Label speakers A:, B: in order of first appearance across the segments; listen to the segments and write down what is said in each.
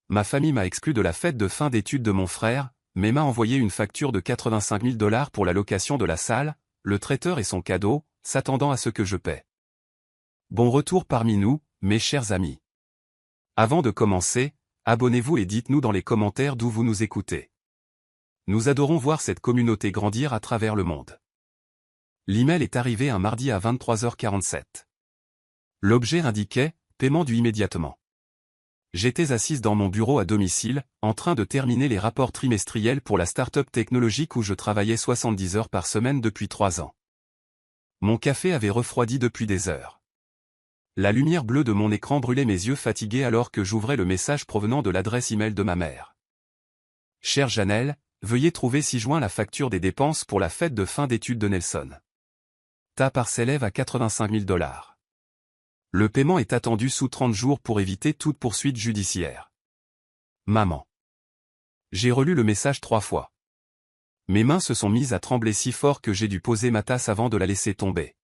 A: Ma famille m'a exclu de la fête de fin d'études de mon frère, mais m'a envoyé une facture de 85 000 $ pour la location de la salle, le traiteur et son cadeau, s'attendant à ce que je paie. Bon retour parmi nous, mes chers amis. Avant de commencer, abonnez-vous et dites-nous dans les commentaires d'où vous nous écoutez. Nous adorons voir cette communauté grandir à travers le monde. L'email est arrivé un mardi à 23h47. L'objet indiquait « Paiement dû immédiatement ». J'étais assise dans mon bureau à domicile, en train de terminer les rapports trimestriels pour la start-up technologique où je travaillais 70 heures par semaine depuis 3 ans. Mon café avait refroidi depuis des heures. La lumière bleue de mon écran brûlait mes yeux fatigués alors que j'ouvrais le message provenant de l'adresse email de ma mère. Chère Janelle, veuillez trouver ci-joint la facture des dépenses pour la fête de fin d'études de Nelson. Ta part s'élève à 85 000 $. Le paiement est attendu sous 30 jours pour éviter toute poursuite judiciaire. Maman. J'ai relu le message 3 fois. Mes mains se sont mises à trembler si fort que j'ai dû poser ma tasse avant de la laisser tomber.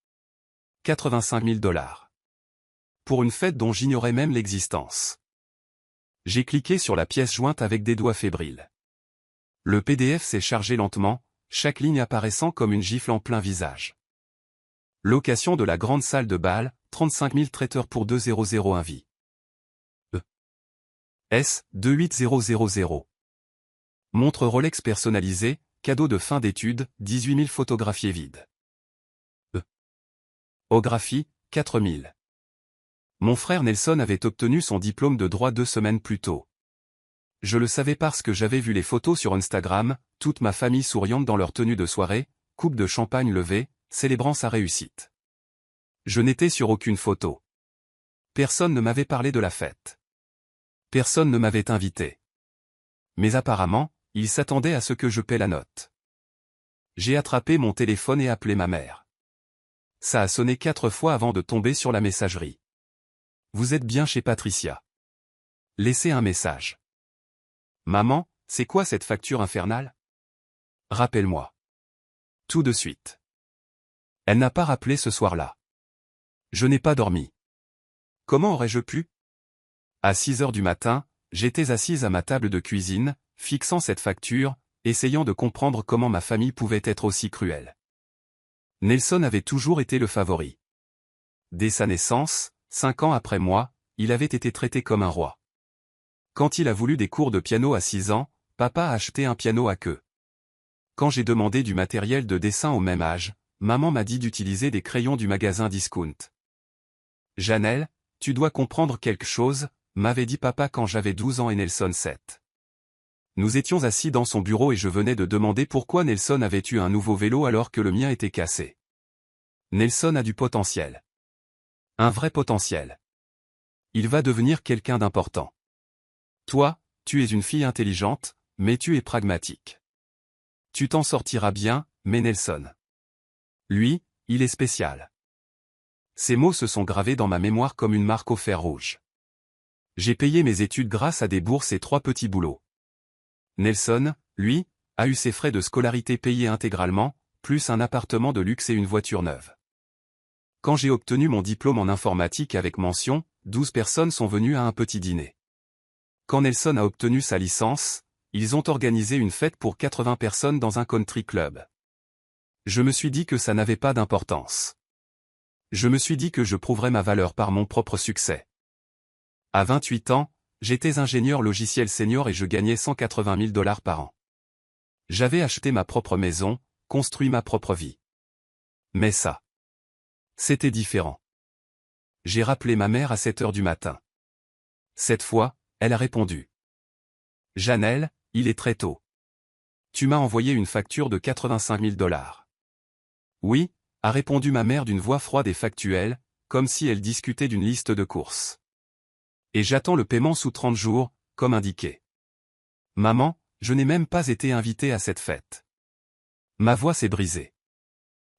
A: 85 000 $. Pour une fête dont j'ignorais même l'existence. J'ai cliqué sur la pièce jointe avec des doigts fébriles. Le PDF s'est chargé lentement, chaque ligne apparaissant comme une gifle en plein visage. Location de la grande salle de bal, 35 000 traiteurs pour 2001 vie. S. 28000. Montre Rolex personnalisée, cadeau de fin d'études, 18 000 photographiés vides. Ographie, 4 000. Mon frère Nelson avait obtenu son diplôme de droit 2 semaines plus tôt. Je le savais parce que j'avais vu les photos sur Instagram, toute ma famille souriante dans leur tenue de soirée, coupe de champagne levée, célébrant sa réussite. Je n'étais sur aucune photo. Personne ne m'avait parlé de la fête. Personne ne m'avait invité. Mais apparemment, il s'attendait à ce que je paie la note. J'ai attrapé mon téléphone et appelé ma mère. Ça a sonné 4 fois avant de tomber sur la messagerie. Vous êtes bien chez Patricia. Laissez un message. Maman, c'est quoi cette facture infernale? Rappelle-moi. Tout de suite. Elle n'a pas rappelé ce soir-là. Je n'ai pas dormi. Comment aurais-je pu? À 6 heures du matin, j'étais assise à ma table de cuisine, fixant cette facture, essayant de comprendre comment ma famille pouvait être aussi cruelle. Nelson avait toujours été le favori. Dès sa naissance, 5 ans après moi, il avait été traité comme un roi. Quand il a voulu des cours de piano à 6 ans, papa a acheté un piano à queue. Quand j'ai demandé du matériel de dessin au même âge, maman m'a dit d'utiliser des crayons du magasin Discount. Janelle, tu dois comprendre quelque chose, m'avait dit papa quand j'avais 12 ans et Nelson 7. Nous étions assis dans son bureau et je venais de demander pourquoi Nelson avait eu un nouveau vélo alors que le mien était cassé. Nelson a du potentiel. Un vrai potentiel. Il va devenir quelqu'un d'important. Toi, tu es une fille intelligente, mais tu es pragmatique. Tu t'en sortiras bien, mais Nelson. Lui, il est spécial. Ces mots se sont gravés dans ma mémoire comme une marque au fer rouge. J'ai payé mes études grâce à des bourses et 3 petits boulots. Nelson, lui, a eu ses frais de scolarité payés intégralement, plus un appartement de luxe et une voiture neuve. Quand j'ai obtenu mon diplôme en informatique avec mention, 12 personnes sont venues à un petit dîner. Quand Nelson a obtenu sa licence, ils ont organisé une fête pour 80 personnes dans un country club. Je me suis dit que ça n'avait pas d'importance. Je me suis dit que je prouverais ma valeur par mon propre succès. À 28 ans, j'étais ingénieur logiciel senior et je gagnais 180 000 $ par an. J'avais acheté ma propre maison, construit ma propre vie. Mais ça, c'était différent. J'ai rappelé ma mère à 7 heures du matin. Cette fois, elle a répondu. Janelle, il est très tôt. Tu m'as envoyé une facture de 85 000 $. Oui, a répondu ma mère d'une voix froide et factuelle, comme si elle discutait d'une liste de courses. Et j'attends le paiement sous 30 jours, comme indiqué. Maman, je n'ai même pas été invitée à cette fête. Ma voix s'est brisée.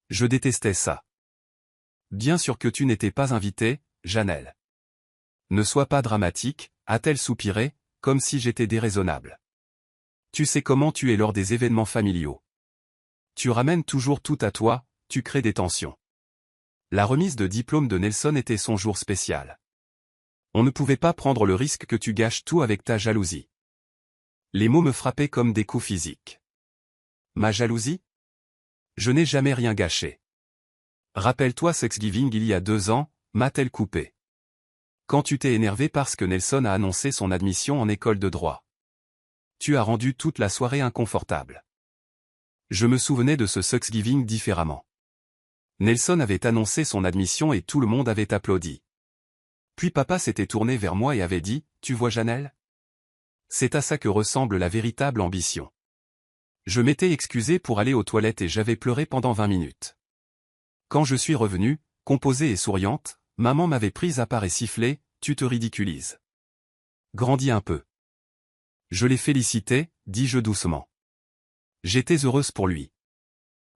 A: Je détestais ça. Bien sûr que tu n'étais pas invitée, Janelle. Ne sois pas dramatique, a-t-elle soupiré, comme si j'étais déraisonnable. Tu sais comment tu es lors des événements familiaux. Tu ramènes toujours tout à toi, tu crées des tensions. La remise de diplôme de Nelson était son jour spécial. On ne pouvait pas prendre le risque que tu gâches tout avec ta jalousie. Les mots me frappaient comme des coups physiques. Ma jalousie? Je n'ai jamais rien gâché. Rappelle-toi Thanksgiving il y a 2 ans, m'a-t-elle coupé. Quand tu t'es énervé parce que Nelson a annoncé son admission en école de droit. Tu as rendu toute la soirée inconfortable. Je me souvenais de ce Thanksgiving différemment. Nelson avait annoncé son admission et tout le monde avait applaudi. Puis papa s'était tourné vers moi et avait dit, « Tu vois Janelle ? C'est à ça que ressemble la véritable ambition. » Je m'étais excusé pour aller aux toilettes et j'avais pleuré pendant 20 minutes. Quand je suis revenu, composée et souriante, maman m'avait prise à part et sifflé, « Tu te ridiculises. Grandis un peu. » Je l'ai félicité, dis-je doucement. J'étais heureuse pour lui.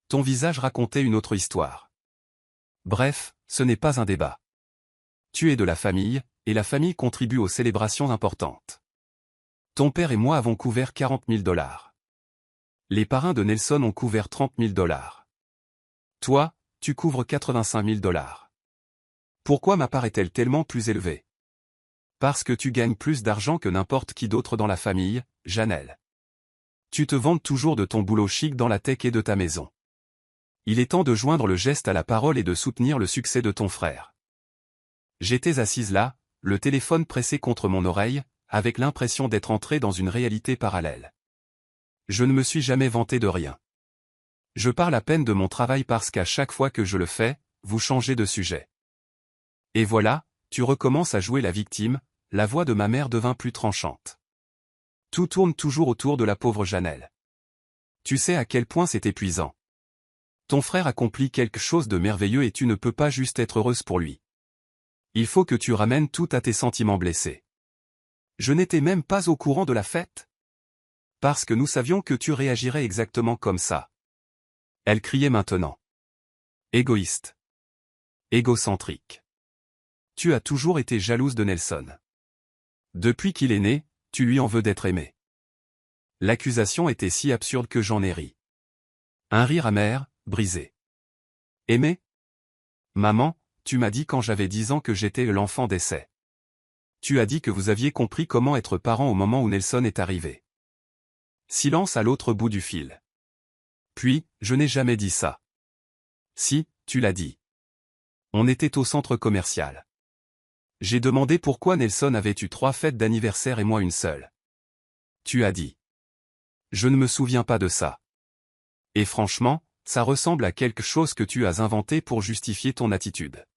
A: Ton visage racontait une autre histoire. Bref, ce n'est pas un débat. Tu es de la famille, et la famille contribue aux célébrations importantes. Ton père et moi avons couvert $40 000. Les parrains de Nelson ont couvert $30 000. Toi, tu couvres $85 000. Pourquoi ma part est-elle tellement plus élevée? Parce que tu gagnes plus d'argent que n'importe qui d'autre dans la famille, Janelle. Tu te vantes toujours de ton boulot chic dans la tech et de ta maison. Il est temps de joindre le geste à la parole et de soutenir le succès de ton frère. J'étais assise là, le téléphone pressé contre mon oreille, avec l'impression d'être entré dans une réalité parallèle. Je ne me suis jamais vanté de rien. Je parle à peine de mon travail parce qu'à chaque fois que je le fais, vous changez de sujet. Et voilà, tu recommences à jouer la victime, la voix de ma mère devint plus tranchante. Tout tourne toujours autour de la pauvre Janelle. Tu sais à quel point c'est épuisant. Ton frère accomplit quelque chose de merveilleux et tu ne peux pas juste être heureuse pour lui. Il faut que tu ramènes tout à tes sentiments blessés. Je n'étais même pas au courant de la fête. Parce que nous savions que tu réagirais exactement comme ça. Elle criait maintenant. Égoïste. Égocentrique. Tu as toujours été jalouse de Nelson. Depuis qu'il est né, tu lui en veux d'être aimé. L'accusation était si absurde que j'en ai ri. Un rire amer, brisé. Aimé? Maman, tu m'as dit quand j'avais 10 ans que j'étais l'enfant d'essai. Tu as dit que vous aviez compris comment être parent au moment où Nelson est arrivé. Silence à l'autre bout du fil. Puis, je n'ai jamais dit ça. Si, tu l'as dit. On était au centre commercial. J'ai demandé pourquoi Nelson avait eu 3 fêtes d'anniversaire et moi une seule. Tu as dit. Je ne me souviens pas de ça. Et franchement, ça ressemble à quelque chose que tu as inventé pour justifier ton attitude.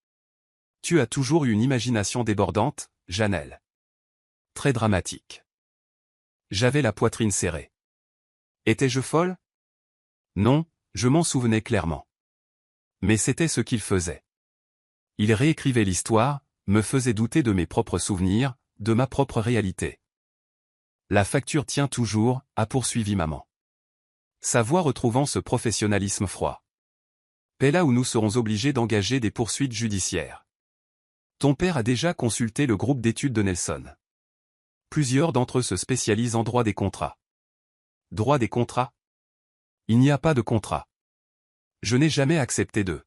A: Tu as toujours eu une imagination débordante, Janelle. Très dramatique. J'avais la poitrine serrée. Étais-je folle? Non, je m'en souvenais clairement. Mais c'était ce qu'il faisait. Il réécrivait l'histoire, me faisait douter de mes propres souvenirs, de ma propre réalité. La facture tient toujours, a poursuivi maman. Sa voix retrouvant ce professionnalisme froid. Paie là où nous serons obligés d'engager des poursuites judiciaires. Ton père a déjà consulté le groupe d'études de Nelson. Plusieurs d'entre eux se spécialisent en droit des contrats. Droit des contrats? Il n'y a pas de contrat. Je n'ai jamais accepté d'eux.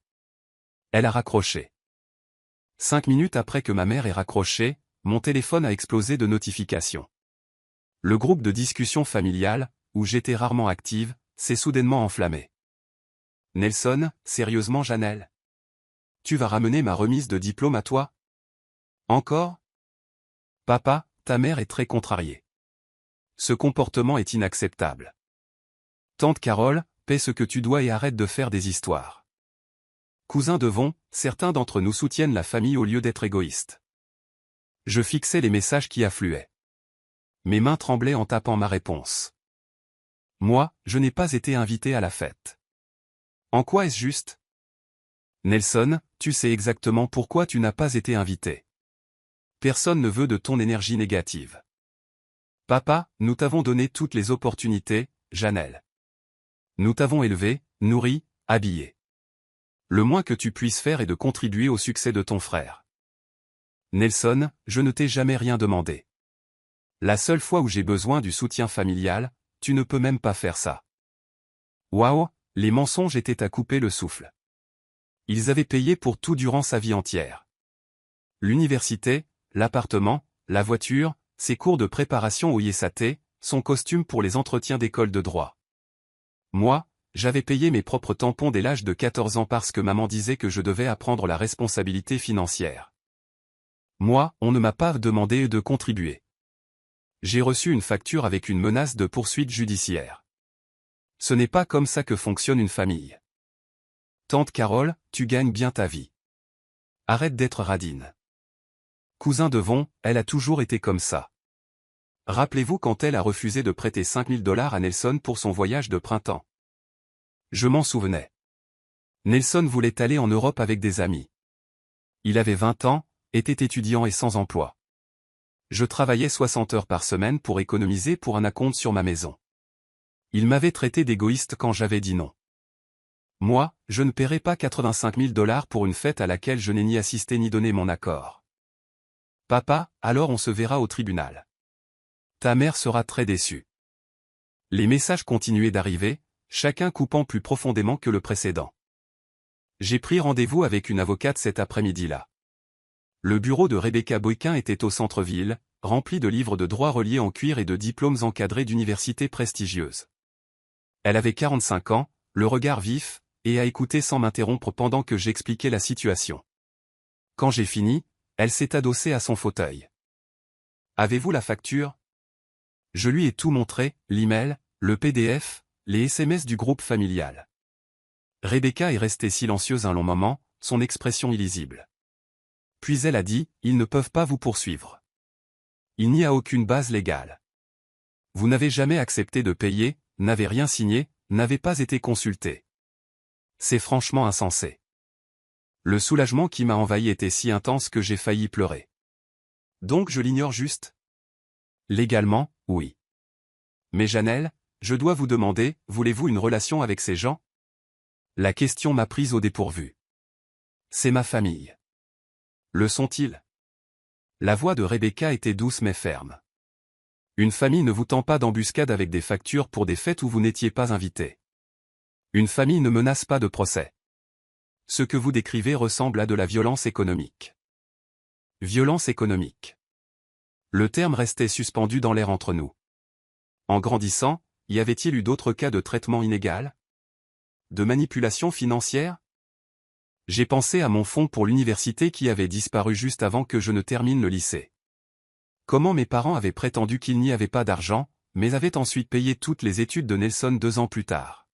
A: Elle a raccroché. 5 minutes après que ma mère ait raccroché, mon téléphone a explosé de notifications. Le groupe de discussion familiale, où j'étais rarement active, s'est soudainement enflammé. Nelson, sérieusement Janelle? Tu vas ramener ma remise de diplôme à toi? Encore? Papa, ta mère est très contrariée. Ce comportement est inacceptable. Tante Carole, paie ce que tu dois et arrête de faire des histoires. Cousin Devon, certains d'entre nous soutiennent la famille au lieu d'être égoïstes. Je fixais les messages qui affluaient. Mes mains tremblaient en tapant ma réponse. Moi, je n'ai pas été invité à la fête. En quoi est-ce juste? Nelson, tu sais exactement pourquoi tu n'as pas été invité. Personne ne veut de ton énergie négative. Papa, nous t'avons donné toutes les opportunités, Janelle. Nous t'avons élevé, nourri, habillé. Le moins que tu puisses faire est de contribuer au succès de ton frère. Nelson, je ne t'ai jamais rien demandé. La seule fois où j'ai besoin du soutien familial, tu ne peux même pas faire ça. Waouh, les mensonges étaient à couper le souffle. Ils avaient payé pour tout durant sa vie entière. L'université, l'appartement, la voiture, ses cours de préparation au IESAT, son costume pour les entretiens d'école de droit. Moi, j'avais payé mes propres tampons dès l'âge de 14 ans parce que maman disait que je devais apprendre la responsabilité financière. Moi, on ne m'a pas demandé de contribuer. J'ai reçu une facture avec une menace de poursuite judiciaire. Ce n'est pas comme ça que fonctionne une famille. Tante Carole, tu gagnes bien ta vie. Arrête d'être radine. Cousin Devon, elle a toujours été comme ça. Rappelez-vous quand elle a refusé de prêter 5000 $ à Nelson pour son voyage de printemps. Je m'en souvenais. Nelson voulait aller en Europe avec des amis. Il avait 20 ans, était étudiant et sans emploi. Je travaillais 60 heures par semaine pour économiser pour un acompte sur ma maison. Il m'avait traité d'égoïste quand j'avais dit non. Moi, je ne paierai pas 85 000 $ pour une fête à laquelle je n'ai ni assisté ni donné mon accord. Papa, alors on se verra au tribunal. Ta mère sera très déçue. Les messages continuaient d'arriver, chacun coupant plus profondément que le précédent. J'ai pris rendez-vous avec une avocate cet après-midi-là. Le bureau de Rebecca Boykin était au centre-ville, rempli de livres de droit reliés en cuir et de diplômes encadrés d'universités prestigieuses. Elle avait 45 ans, le regard vif, et a écouté sans m'interrompre pendant que j'expliquais la situation. Quand j'ai fini, elle s'est adossée à son fauteuil. Avez-vous la facture? Je lui ai tout montré, l'email, le PDF, les SMS du groupe familial. Rebecca est restée silencieuse un long moment, son expression illisible. Puis elle a dit, ils ne peuvent pas vous poursuivre. Il n'y a aucune base légale. Vous n'avez jamais accepté de payer, n'avez rien signé, n'avez pas été consulté. C'est franchement insensé. Le soulagement qui m'a envahi était si intense que j'ai failli pleurer. Donc je l'ignore juste? Légalement, oui. Mais Janelle, je dois vous demander, voulez-vous une relation avec ces gens? La question m'a prise au dépourvu. C'est ma famille. Le sont-ils? La voix de Rebecca était douce mais ferme. Une famille ne vous tend pas d'embuscade avec des factures pour des fêtes où vous n'étiez pas invité. Une famille ne menace pas de procès. Ce que vous décrivez ressemble à de la violence économique. Violence économique. Le terme restait suspendu dans l'air entre nous. En grandissant, y avait-il eu d'autres cas de traitement inégal? De manipulation financière? J'ai pensé à mon fonds pour l'université qui avait disparu juste avant que je ne termine le lycée. Comment mes parents avaient prétendu qu'il n'y avait pas d'argent, mais avaient ensuite payé toutes les études de Nelson 2 ans plus tard.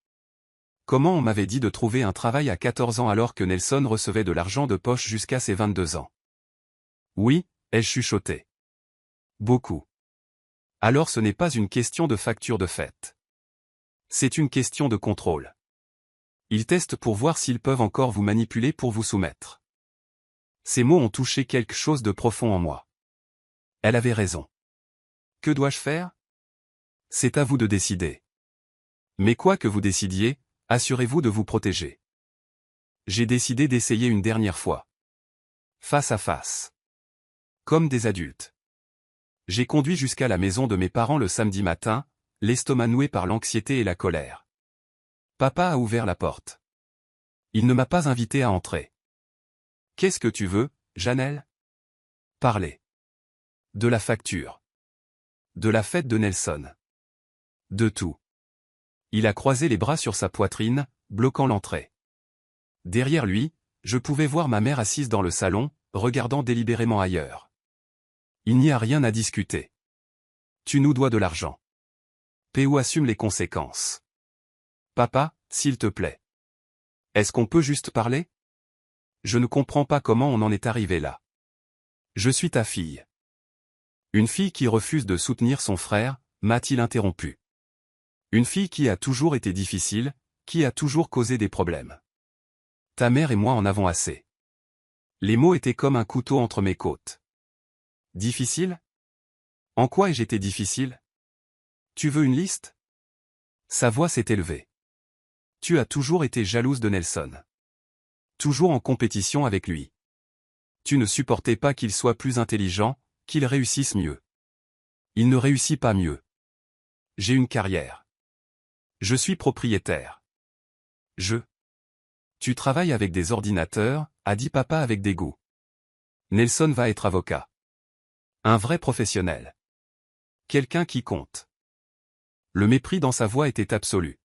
A: Comment on m'avait dit de trouver un travail à 14 ans alors que Nelson recevait de l'argent de poche jusqu'à ses 22 ans. Oui, ai-je chuchoté. Beaucoup. Alors ce n'est pas une question de facture de fête. C'est une question de contrôle. Ils testent pour voir s'ils peuvent encore vous manipuler pour vous soumettre. Ces mots ont touché quelque chose de profond en moi. Elle avait raison. Que dois-je faire? C'est à vous de décider. Mais quoi que vous décidiez, assurez-vous de vous protéger. J'ai décidé d'essayer une dernière fois. Face à face. Comme des adultes. J'ai conduit jusqu'à la maison de mes parents le samedi matin, l'estomac noué par l'anxiété et la colère. Papa a ouvert la porte. Il ne m'a pas invité à entrer. Qu'est-ce que tu veux, Janelle? Parlez. De la facture. De la fête de Nelson. De tout. Il a croisé les bras sur sa poitrine, bloquant l'entrée. Derrière lui, je pouvais voir ma mère assise dans le salon, regardant délibérément ailleurs. Il n'y a rien à discuter. Tu nous dois de l'argent. P.O. assume les conséquences. Papa, s'il te plaît. Est-ce qu'on peut juste parler? Je ne comprends pas comment on en est arrivé là. Je suis ta fille. Une fille qui refuse de soutenir son frère, m'a-t-il interrompu. Une fille qui a toujours été difficile, qui a toujours causé des problèmes. Ta mère et moi en avons assez. Les mots étaient comme un couteau entre mes côtes. Difficile? En quoi ai-je été difficile? Tu veux une liste? Sa voix s'est élevée. Tu as toujours été jalouse de Nelson. Toujours en compétition avec lui. Tu ne supportais pas qu'il soit plus intelligent, qu'il réussisse mieux. Il ne réussit pas mieux. J'ai une carrière. Je suis propriétaire. Tu travailles avec des ordinateurs, a dit papa avec dégoût. Nelson va être avocat. Un vrai professionnel. Quelqu'un qui compte. Le mépris dans sa voix était absolu.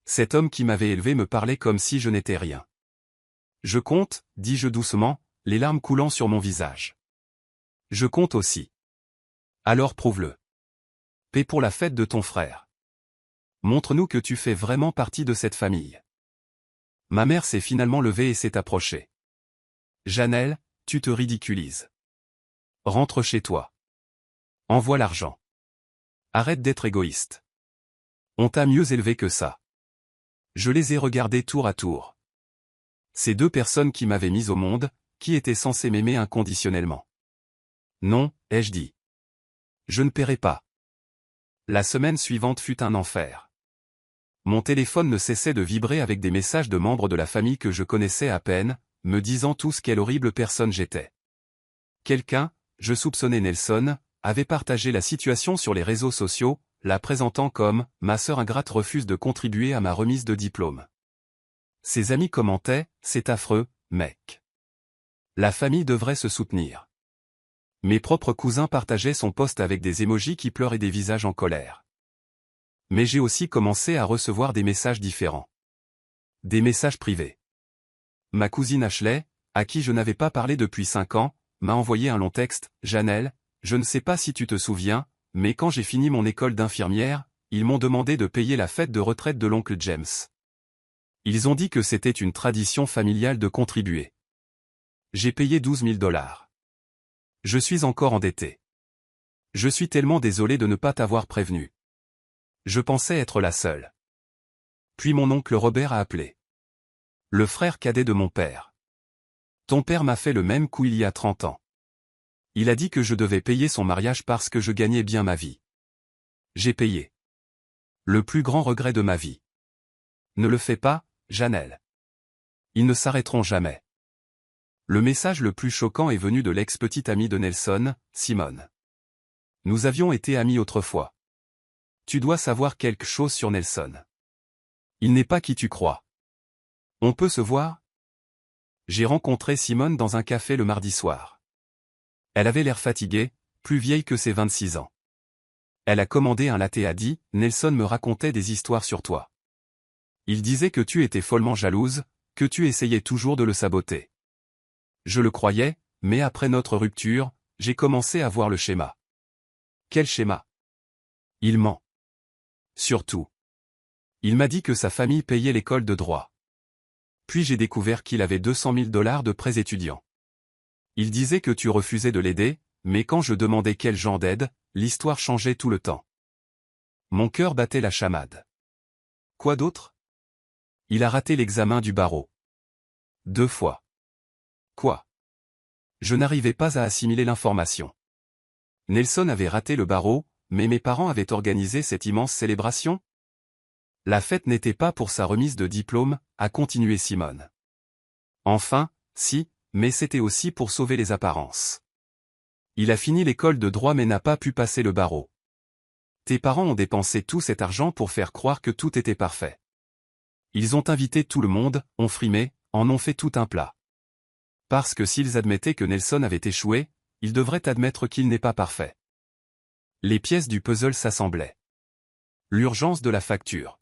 A: Cet homme qui m'avait élevé me parlait comme si je n'étais rien. Je compte, dis-je doucement, les larmes coulant sur mon visage. Je compte aussi. Alors prouve-le. Paie pour la fête de ton frère. Montre-nous que tu fais vraiment partie de cette famille. Ma mère s'est finalement levée et s'est approchée. Janelle, tu te ridiculises. Rentre chez toi. Envoie l'argent. Arrête d'être égoïste. On t'a mieux élevé que ça. Je les ai regardés tour à tour. Ces deux personnes qui m'avaient mis au monde, qui étaient censées m'aimer inconditionnellement. Non, ai-je dit. Je ne paierai pas. La semaine suivante fut un enfer. Mon téléphone ne cessait de vibrer avec des messages de membres de la famille que je connaissais à peine, me disant tous quelle horrible personne j'étais. Quelqu'un, je soupçonnais Nelson, avait partagé la situation sur les réseaux sociaux, la présentant comme « Ma sœur ingrate refuse de contribuer à ma remise de diplôme ». Ses amis commentaient « C'est affreux, mec. La famille devrait se soutenir ». Mes propres cousins partageaient son post avec des émojis qui pleurent et des visages en colère. Mais j'ai aussi commencé à recevoir des messages différents. Des messages privés. Ma cousine Ashley, à qui je n'avais pas parlé depuis 5 ans, m'a envoyé un long texte. « Janelle, je ne sais pas si tu te souviens, mais quand j'ai fini mon école d'infirmière, ils m'ont demandé de payer la fête de retraite de l'oncle James. Ils ont dit que c'était une tradition familiale de contribuer. J'ai payé 12 000 $. Je suis encore endetté. Je suis tellement désolé de ne pas t'avoir prévenu. Je pensais être la seule. » Puis mon oncle Robert a appelé. Le frère cadet de mon père. Ton père m'a fait le même coup il y a 30 ans. Il a dit que je devais payer son mariage parce que je gagnais bien ma vie. J'ai payé. Le plus grand regret de ma vie. Ne le fais pas, Janelle. Ils ne s'arrêteront jamais. Le message le plus choquant est venu de l'ex-petite amie de Nelson, Simone. Nous avions été amis autrefois. Tu dois savoir quelque chose sur Nelson. Il n'est pas qui tu crois. On peut se voir? J'ai rencontré Simone dans un café le mardi soir. Elle avait l'air fatiguée, plus vieille que ses 26 ans. Elle a commandé un latte et a dit « Nelson me racontait des histoires sur toi. Il disait que tu étais follement jalouse, que tu essayais toujours de le saboter. » Je le croyais, mais après notre rupture, j'ai commencé à voir le schéma. Quel schéma? Il ment. Surtout. Il m'a dit que sa famille payait l'école de droit. Puis j'ai découvert qu'il avait 200 000 $ de prêts étudiants. Il disait que tu refusais de l'aider, mais quand je demandais quel genre d'aide, l'histoire changeait tout le temps. Mon cœur battait la chamade. Quoi d'autre? Il a raté l'examen du barreau. 2 fois. Quoi? Je n'arrivais pas à assimiler l'information. Nelson avait raté le barreau, mais mes parents avaient organisé cette immense célébration? La fête n'était pas pour sa remise de diplôme, a continué Simone. Enfin, si, mais c'était aussi pour sauver les apparences. Il a fini l'école de droit mais n'a pas pu passer le barreau. Tes parents ont dépensé tout cet argent pour faire croire que tout était parfait. Ils ont invité tout le monde, ont frimé, en ont fait tout un plat. Parce que s'ils admettaient que Nelson avait échoué, ils devraient admettre qu'il n'est pas parfait. Les pièces du puzzle s'assemblaient. L'urgence de la facture.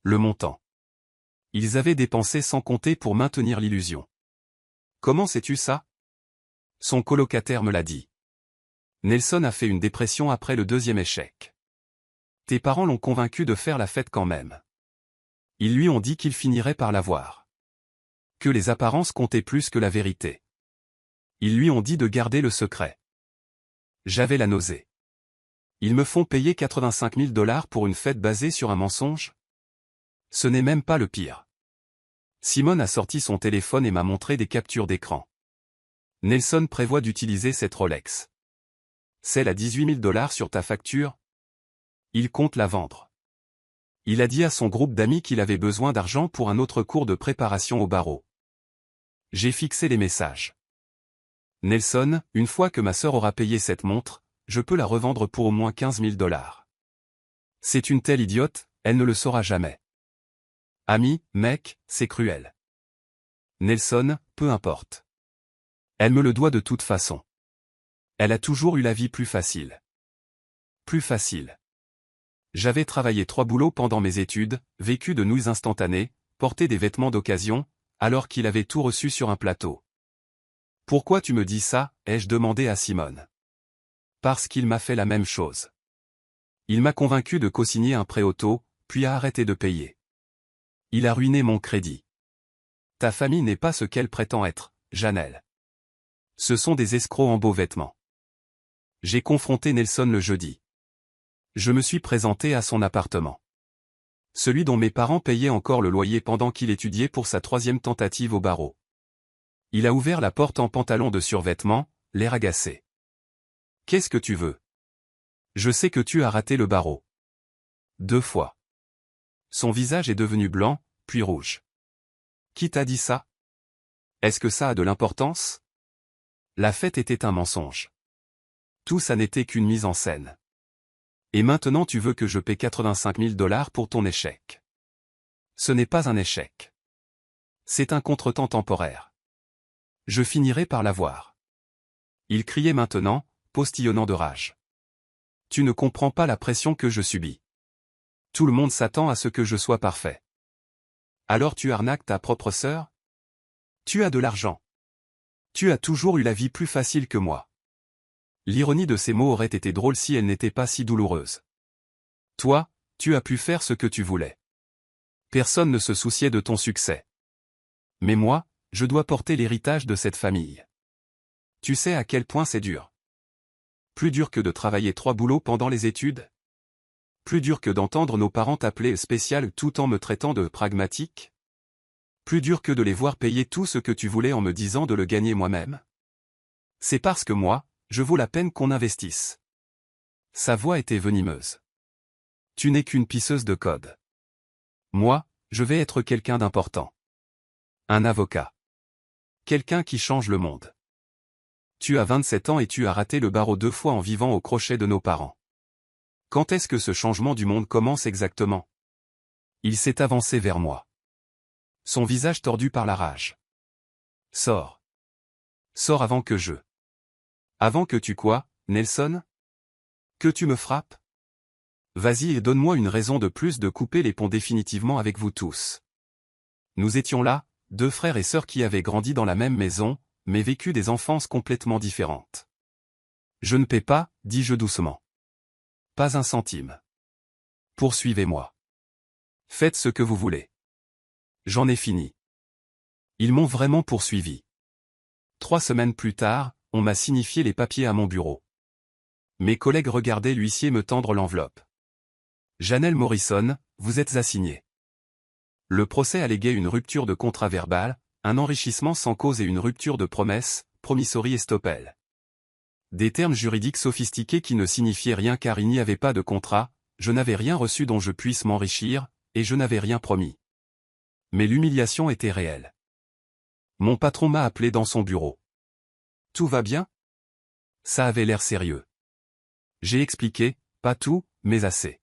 A: Le montant. Ils avaient dépensé sans compter pour maintenir l'illusion. Comment sais-tu ça? Son colocataire me l'a dit. Nelson a fait une dépression après le 2e échec. Tes parents l'ont convaincu de faire la fête quand même. Ils lui ont dit qu'il finirait par l'avoir. Que les apparences comptaient plus que la vérité. Ils lui ont dit de garder le secret. J'avais la nausée. Ils me font payer 85 000 $ pour une fête basée sur un mensonge? Ce n'est même pas le pire. Simone a sorti son téléphone et m'a montré des captures d'écran. Nelson prévoit d'utiliser cette Rolex. Celle à 18 000 $ sur ta facture? Il compte la vendre. Il a dit à son groupe d'amis qu'il avait besoin d'argent pour un autre cours de préparation au barreau. J'ai fixé les messages. Nelson, une fois que ma sœur aura payé cette montre, je peux la revendre pour au moins 15 000 $. C'est une telle idiote, elle ne le saura jamais. Ami, mec, c'est cruel. Nelson, peu importe. Elle me le doit de toute façon. Elle a toujours eu la vie plus facile. Plus facile. J'avais travaillé 3 boulots pendant mes études, vécu de nouilles instantanées, porté des vêtements d'occasion, alors qu'il avait tout reçu sur un plateau. Pourquoi tu me dis ça, ai-je demandé à Simone. Parce qu'il m'a fait la même chose. Il m'a convaincu de co-signer un prêt auto, puis a arrêté de payer. Il a ruiné mon crédit. Ta famille n'est pas ce qu'elle prétend être, Janelle. Ce sont des escrocs en beaux vêtements. J'ai confronté Nelson le jeudi. Je me suis présenté à son appartement. Celui dont mes parents payaient encore le loyer pendant qu'il étudiait pour sa 3e tentative au barreau. Il a ouvert la porte en pantalon de survêtement, l'air agacé. Qu'est-ce que tu veux? Je sais que tu as raté le barreau. 2 fois. Son visage est devenu blanc, puis rouge. Qui t'a dit ça? Est-ce que ça a de l'importance? La fête était un mensonge. Tout ça n'était qu'une mise en scène. Et maintenant tu veux que je paie 85 000 $ pour ton échec. Ce n'est pas un échec. C'est un contretemps temporaire. Je finirai par l'avoir. Il criait maintenant, postillonnant de rage. Tu ne comprends pas la pression que je subis. Tout le monde s'attend à ce que je sois parfait. Alors tu arnaques ta propre sœur? Tu as de l'argent. Tu as toujours eu la vie plus facile que moi. L'ironie de ces mots aurait été drôle si elle n'était pas si douloureuse. Toi, tu as pu faire ce que tu voulais. Personne ne se souciait de ton succès. Mais moi, je dois porter l'héritage de cette famille. Tu sais à quel point c'est dur. Plus dur que de travailler 3 boulots pendant les études? Plus dur que d'entendre nos parents t'appeler spécial tout en me traitant de pragmatique? Plus dur que de les voir payer tout ce que tu voulais en me disant de le gagner moi-même? C'est parce que moi, je vaux la peine qu'on investisse. Sa voix était venimeuse. Tu n'es qu'une pisseuse de code. Moi, je vais être quelqu'un d'important. Un avocat. Quelqu'un qui change le monde. Tu as 27 ans et tu as raté le barreau 2 fois en vivant au crochet de nos parents. Quand est-ce que ce changement du monde commence exactement? Il s'est avancé vers moi. Son visage tordu par la rage. Sors. Sors avant que je... Avant que tu quoi, Nelson? Que tu me frappes? Vas-y et donne-moi une raison de plus de couper les ponts définitivement avec vous tous. Nous étions là, 2 frères et sœurs qui avaient grandi dans la même maison, mais vécu des enfances complètement différentes. Je ne paie pas, dis-je doucement. Pas un centime. Poursuivez-moi. Faites ce que vous voulez. J'en ai fini. Ils m'ont vraiment poursuivi. 3 semaines plus tard, on m'a signifié les papiers à mon bureau. Mes collègues regardaient l'huissier me tendre l'enveloppe. Janelle Morrison, vous êtes assigné. Le procès alléguait une rupture de contrat verbal, un enrichissement sans cause et une rupture de promesse, promissory estoppel. Des termes juridiques sophistiqués qui ne signifiaient rien car il n'y avait pas de contrat, je n'avais rien reçu dont je puisse m'enrichir, et je n'avais rien promis. Mais l'humiliation était réelle. Mon patron m'a appelé dans son bureau. Tout va bien? Ça avait l'air sérieux. J'ai expliqué, pas tout, mais assez.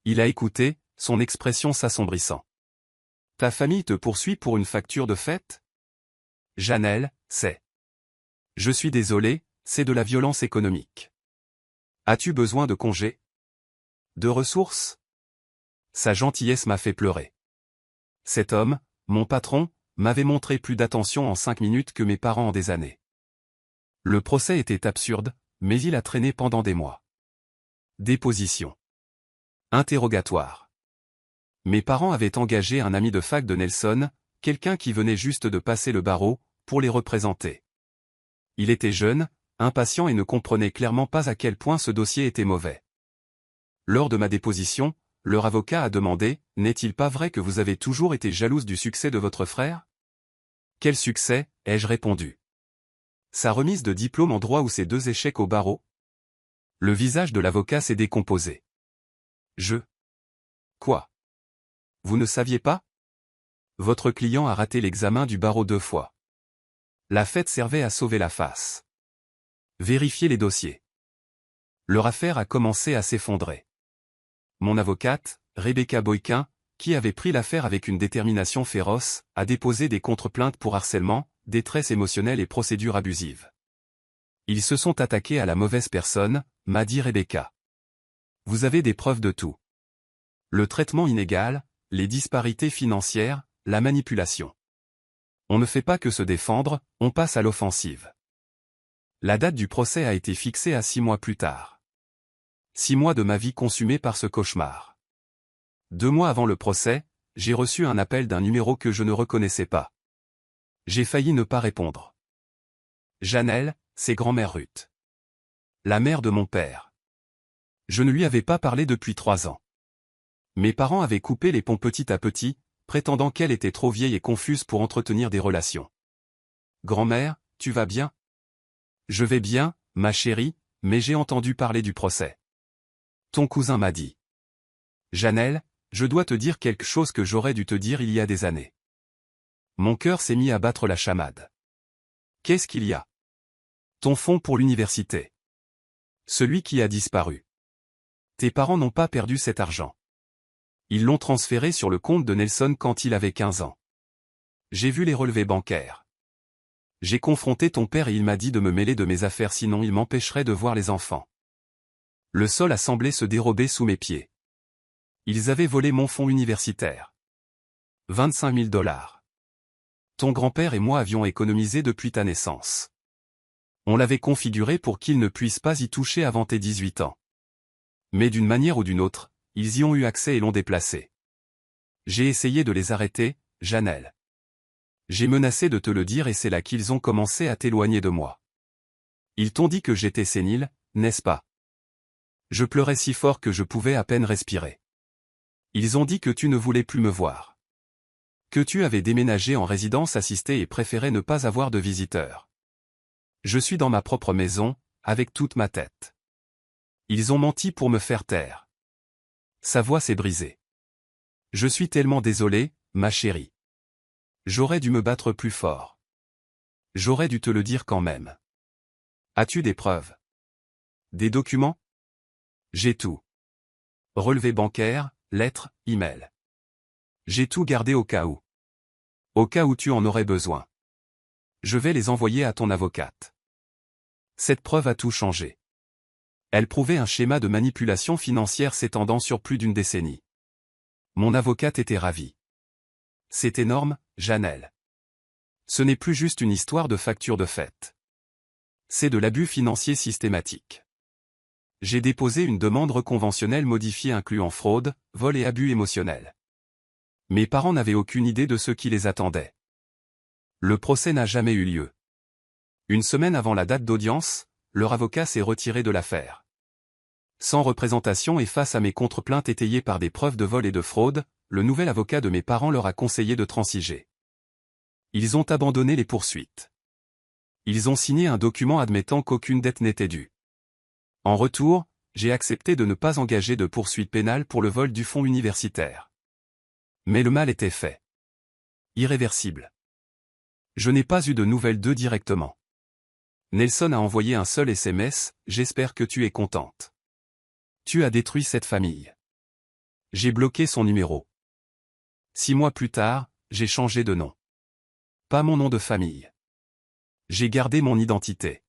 A: Il a écouté, son expression s'assombrissant. Ta famille te poursuit pour une facture de fête? Janelle, c'est. Je suis désolé, c'est de la violence économique. As-tu besoin de congés? De ressources? Sa gentillesse m'a fait pleurer. Cet homme, mon patron, m'avait montré plus d'attention en 5 minutes que mes parents en des années. Le procès était absurde, mais il a traîné pendant des mois. Déposition. Interrogatoire. Mes parents avaient engagé un ami de fac de Nelson, quelqu'un qui venait juste de passer le barreau, pour les représenter. Il était jeune, impatient et ne comprenait clairement pas à quel point ce dossier était mauvais. Lors de ma déposition, leur avocat a demandé, « N'est-il pas vrai que vous avez toujours été jalouse du succès de votre frère ?» Quel succès, ai-je répondu. Sa remise de diplôme en droit ou ses 2 échecs au barreau? Le visage de l'avocat s'est décomposé. Quoi? Vous ne saviez pas? Votre client a raté l'examen du barreau 2 fois. La fête servait à sauver la face. Vérifiez les dossiers. Leur affaire a commencé à s'effondrer. Mon avocate, Rebecca Boykin, qui avait pris l'affaire avec une détermination féroce, a déposé des contre-plaintes pour harcèlement, détresse émotionnelle et procédure abusive. Ils se sont attaqués à la mauvaise personne, m'a dit Rebecca. Vous avez des preuves de tout. Le traitement inégal, les disparités financières, la manipulation. On ne fait pas que se défendre, on passe à l'offensive. La date du procès a été fixée à 6 mois plus tard. 6 mois de ma vie consumée par ce cauchemar. 2 mois avant le procès, j'ai reçu un appel d'un numéro que je ne reconnaissais pas. J'ai failli ne pas répondre. Janelle, c'est grand-mère Ruth. La mère de mon père. Je ne lui avais pas parlé depuis 3 ans. Mes parents avaient coupé les ponts petit à petit, prétendant qu'elle était trop vieille et confuse pour entretenir des relations. Grand-mère, tu vas bien? Je vais bien, ma chérie, mais j'ai entendu parler du procès. Ton cousin m'a dit. Janelle, je dois te dire quelque chose que j'aurais dû te dire il y a des années. Mon cœur s'est mis à battre la chamade. Qu'est-ce qu'il y a? Ton fonds pour l'université. Celui qui a disparu. Tes parents n'ont pas perdu cet argent. Ils l'ont transféré sur le compte de Nelson quand il avait 15 ans. J'ai vu les relevés bancaires. J'ai confronté ton père et il m'a dit de me mêler de mes affaires sinon il m'empêcherait de voir les enfants. Le sol a semblé se dérober sous mes pieds. Ils avaient volé mon fonds universitaire. 25 000 $. Ton grand-père et moi avions économisé depuis ta naissance. On l'avait configuré pour qu'ils ne puissent pas y toucher avant tes 18 ans. Mais d'une manière ou d'une autre, ils y ont eu accès et l'ont déplacé. J'ai essayé de les arrêter, Janelle. J'ai menacé de te le dire et c'est là qu'ils ont commencé à t'éloigner de moi. Ils t'ont dit que j'étais sénile, n'est-ce pas? Je pleurais si fort que je pouvais à peine respirer. Ils ont dit que tu ne voulais plus me voir. Que tu avais déménagé en résidence assistée et préférais ne pas avoir de visiteurs. Je suis dans ma propre maison, avec toute ma tête. Ils ont menti pour me faire taire. Sa voix s'est brisée. Je suis tellement désolé, ma chérie. J'aurais dû me battre plus fort. J'aurais dû te le dire quand même. As-tu des preuves? Des documents? J'ai tout. Relevé bancaire, lettres, email. J'ai tout gardé au cas où. Au cas où tu en aurais besoin. Je vais les envoyer à ton avocate. Cette preuve a tout changé. Elle prouvait un schéma de manipulation financière s'étendant sur plus d'une décennie. Mon avocate était ravie. C'est énorme, Janelle. Ce n'est plus juste une histoire de facture de fête. C'est de l'abus financier systématique. J'ai déposé une demande reconventionnelle modifiée incluant fraude, vol et abus émotionnels. Mes parents n'avaient aucune idée de ce qui les attendait. Le procès n'a jamais eu lieu. Une semaine avant la date d'audience, leur avocat s'est retiré de l'affaire. Sans représentation et face à mes contre-plaintes étayées par des preuves de vol et de fraude, le nouvel avocat de mes parents leur a conseillé de transiger. Ils ont abandonné les poursuites. Ils ont signé un document admettant qu'aucune dette n'était due. En retour, j'ai accepté de ne pas engager de poursuite pénale pour le vol du fonds universitaire. Mais le mal était fait. Irréversible. Je n'ai pas eu de nouvelles d'eux directement. Nelson a envoyé un seul SMS, j'espère que tu es contente. Tu as détruit cette famille. J'ai bloqué son numéro. 6 mois plus tard, j'ai changé de nom. Pas mon nom de famille. J'ai gardé mon identité.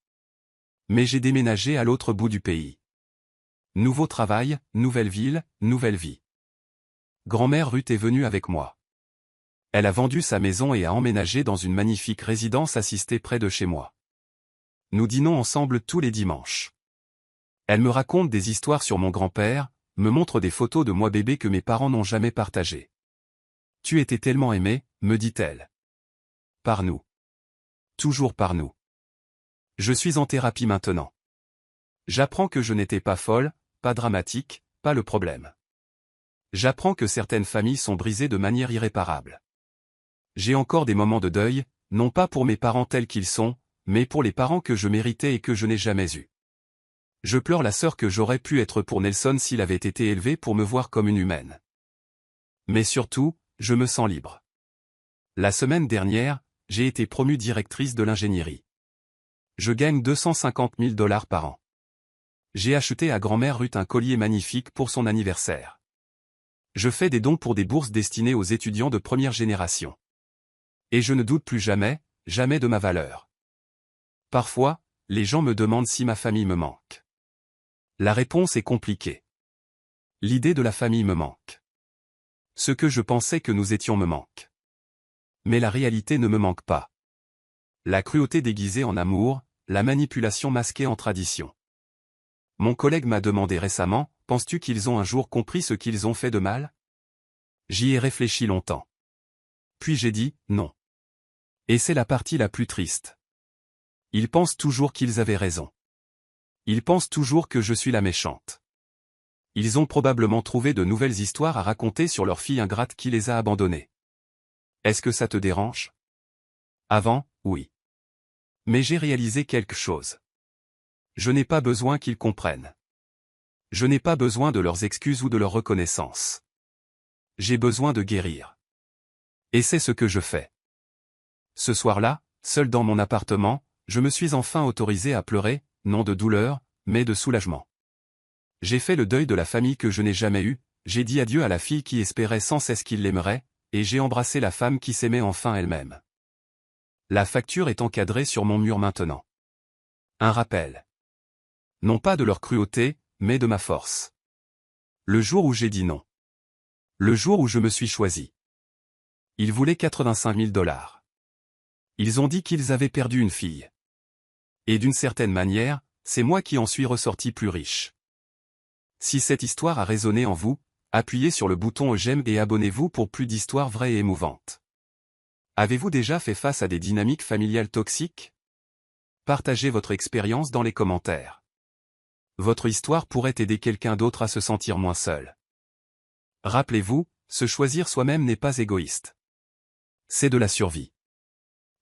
A: Mais j'ai déménagé à l'autre bout du pays. Nouveau travail, nouvelle ville, nouvelle vie. Grand-mère Ruth est venue avec moi. Elle a vendu sa maison et a emménagé dans une magnifique résidence assistée près de chez moi. Nous dînons ensemble tous les dimanches. Elle me raconte des histoires sur mon grand-père, me montre des photos de moi bébé que mes parents n'ont jamais partagées. Tu étais tellement aimé, me dit-elle. Par nous. Toujours par nous. Je suis en thérapie maintenant. J'apprends que je n'étais pas folle, pas dramatique, pas le problème. J'apprends que certaines familles sont brisées de manière irréparable. J'ai encore des moments de deuil, non pas pour mes parents tels qu'ils sont, mais pour les parents que je méritais et que je n'ai jamais eus. Je pleure la sœur que j'aurais pu être pour Nelson s'il avait été élevé pour me voir comme une humaine. Mais surtout, je me sens libre. La semaine dernière, j'ai été promue directrice de l'ingénierie. Je gagne 250 000 $ par an. J'ai acheté à grand-mère Ruth un collier magnifique pour son anniversaire. Je fais des dons pour des bourses destinées aux étudiants de première génération. Et je ne doute plus jamais, jamais de ma valeur. Parfois, les gens me demandent si ma famille me manque. La réponse est compliquée. L'idée de la famille me manque. Ce que je pensais que nous étions me manque. Mais la réalité ne me manque pas. La cruauté déguisée en amour, la manipulation masquée en tradition. Mon collègue m'a demandé récemment, penses-tu qu'ils ont un jour compris ce qu'ils ont fait de mal? J'y ai réfléchi longtemps. Puis j'ai dit, non. Et c'est la partie la plus triste. Ils pensent toujours qu'ils avaient raison. Ils pensent toujours que je suis la méchante. Ils ont probablement trouvé de nouvelles histoires à raconter sur leur fille ingrate qui les a abandonnés. Est-ce que ça te dérange? Avant, oui. Mais j'ai réalisé quelque chose. Je n'ai pas besoin qu'ils comprennent. Je n'ai pas besoin de leurs excuses ou de leur reconnaissance. J'ai besoin de guérir. Et c'est ce que je fais. Ce soir-là, seul dans mon appartement, je me suis enfin autorisé à pleurer, non de douleur, mais de soulagement. J'ai fait le deuil de la famille que je n'ai jamais eue, j'ai dit adieu à la fille qui espérait sans cesse qu'il l'aimerait, et j'ai embrassé la femme qui s'aimait enfin elle-même. La facture est encadrée sur mon mur maintenant. Un rappel. Non pas de leur cruauté, mais de ma force. Le jour où j'ai dit non. Le jour où je me suis choisi. Ils voulaient 85 000 $. Ils ont dit qu'ils avaient perdu une fille. Et d'une certaine manière, c'est moi qui en suis ressorti plus riche. Si cette histoire a résonné en vous, appuyez sur le bouton j'aime et abonnez-vous pour plus d'histoires vraies et émouvantes. Avez-vous déjà fait face à des dynamiques familiales toxiques? Partagez votre expérience dans les commentaires. Votre histoire pourrait aider quelqu'un d'autre à se sentir moins seul. Rappelez-vous, se choisir soi-même n'est pas égoïste. C'est de la survie.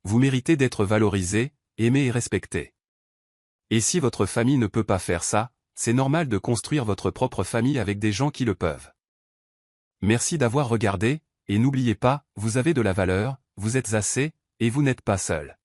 A: Vous méritez d'être valorisé, aimé et respecté. Et si votre famille ne peut pas faire ça, c'est normal de construire votre propre famille avec des gens qui le peuvent. Merci d'avoir regardé, et n'oubliez pas, vous avez de la valeur, vous êtes assez, et vous n'êtes pas seul.